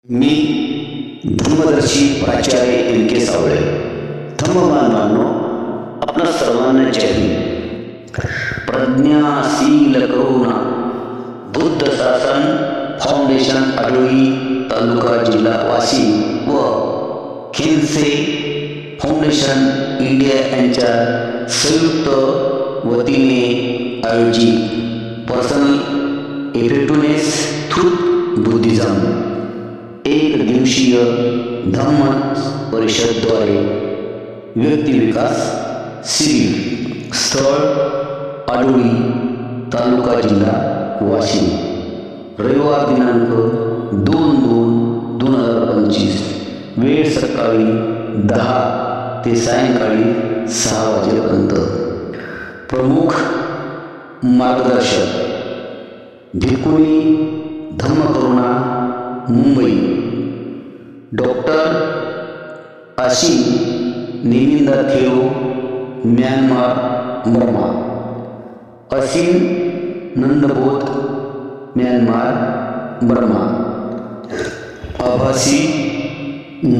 मी धम्मदर्शी प्राचार्य एम के सावळे. धम्मबांधवांनो, आपणा सर्वांना जय हिंद. प्रज्ञाशील करुणा बुद्ध शासन फाउंडेशन आडोळी तालुका जिल्हा वाशिम व खिंडसे फाउंडेशन इंडिया यांच्या संयुक्त वतीने आयोजित पर्सनल इफेक्टिव्हनेस थ्रू बुद्धिझम एक दिवसीय धम्म परिषदद्वारे व्यक्ती विकास शिबिर, स्थळ आडोळी तालुका जिल्हा वाशिम, रविवार दिनांक 2/2/2025, वेळ सकाळी 10 ते सायंकाळी 6 वाजेपर्यंत. प्रमुख मार्गदर्शक भिकुनी धम्मकरुणा Mumbai, doctor Ashi Nimminda Thero Myanmar Burma, Asim Nandabodh Myanmar Burma. आभासी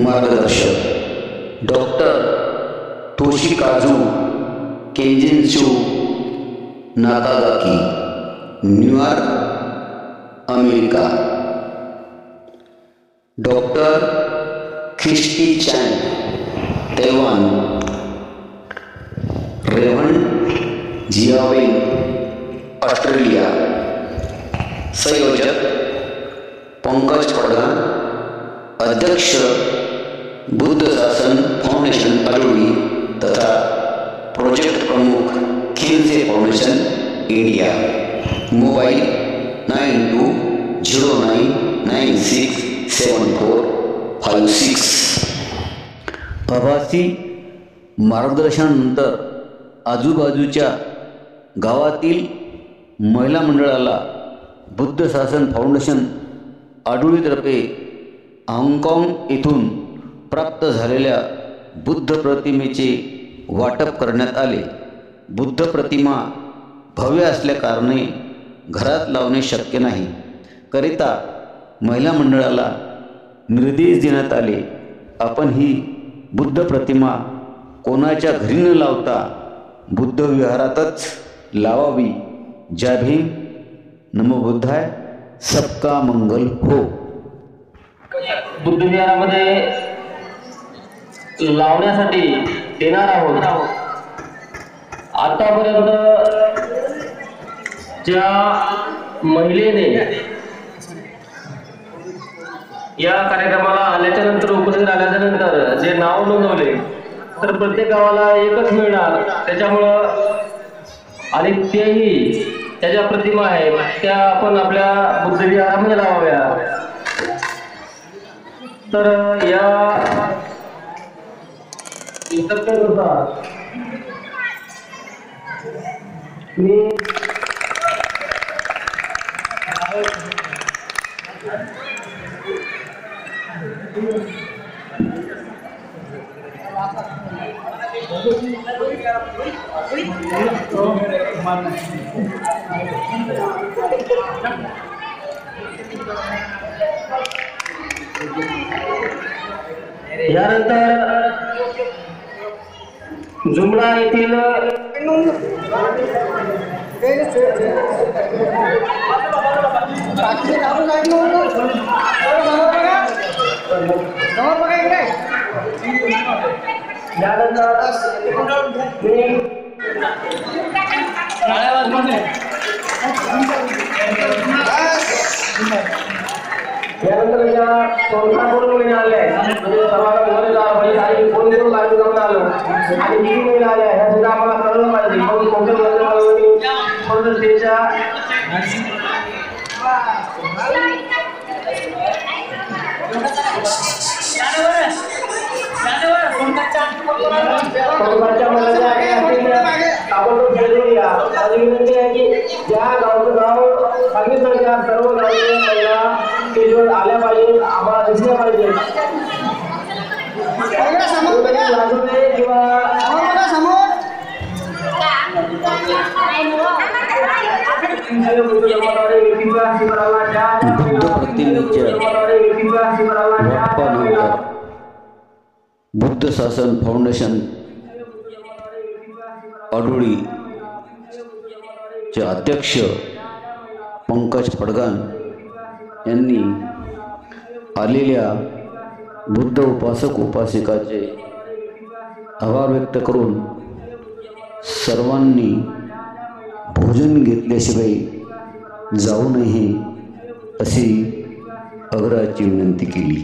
मार्गदर्शक doctor Toshikazu Kenjinshu Nakagaki, New York, America. Doctor Christie Chan, Taiwan. रेवन जियावेन, ऑस्ट्रेलिया. संयोजक पंकज पडगान. अध्यक्ष बुद्ध शासन फाउंडेशन आडोळी तथा प्रोजेक्ट प्रमुख खिंडसे फाउंडेशन इंडिया. मोबाइल 9209967456. आभासी मार्गदर्शनानंतर आजूबाजूच्या गावातील महिला मंडळाला बुद्ध शासन फाउंडेशन आडोळीतर्फे हाँगकाँग येथून प्राप्त झालेल्या बुद्ध प्रतिमेचे वाटप करण्यात आले. बुद्ध प्रतिमा भव्य असल्याकारणे घरात लावणे शक्य नाही करिता महिला मंडळाला निर्देश देण्यात आले. आपण ही बुद्ध प्रतिमा कोणाच्या घरी न लावता बुद्ध विहारातच लावावी. जय भीम. नमो बुद्धाय. सबका मंगल हो. बुद्ध विहारामध्ये लावण्यासाठी देणार आहोत. आतापर्यंत ज्या महिलेने या कार्यक्रमाला आल्याच्या नंतर, उपस्थित आल्याच्या नंतर जे नाव नोंदवले, तर प्रत्येक गावाला एकच मिळणार. त्याच्यामुळं आणि तेही त्याच्या प्रतिमा आहेत त्या आपण आपल्या बुद्ध विहारामध्ये लावाव्या. तर या मी यानंतर जुमला येथील यानंतर या संस्थाकडून महिला आल्या आणि फोन करून लागू जाऊन आलो आणि किती महिला आल्या ह्या सुद्धा आम्हाला कळलं पाहिजे. मग कोणत्या स्टेजच्या ज्या गावचं गाव सांगितलं त्या सर्व गावचे महिला स्टेजवर आल्या पाहिजे, आम्हाला दिसल्या पाहिजे. बुद्ध प्रतिमेच्या वाटपानंतर बुद्ध शासन फाउंडेशन आडोळीचे अध्यक्ष पंकज पडगान यांनी आलेल्या बुद्ध उपासक उपासिकाचे आभार व्यक्त करून सर्वांनी भोजन घेतल्याशिवाय जाऊ नये अशी आग्रहाची विनंती केली.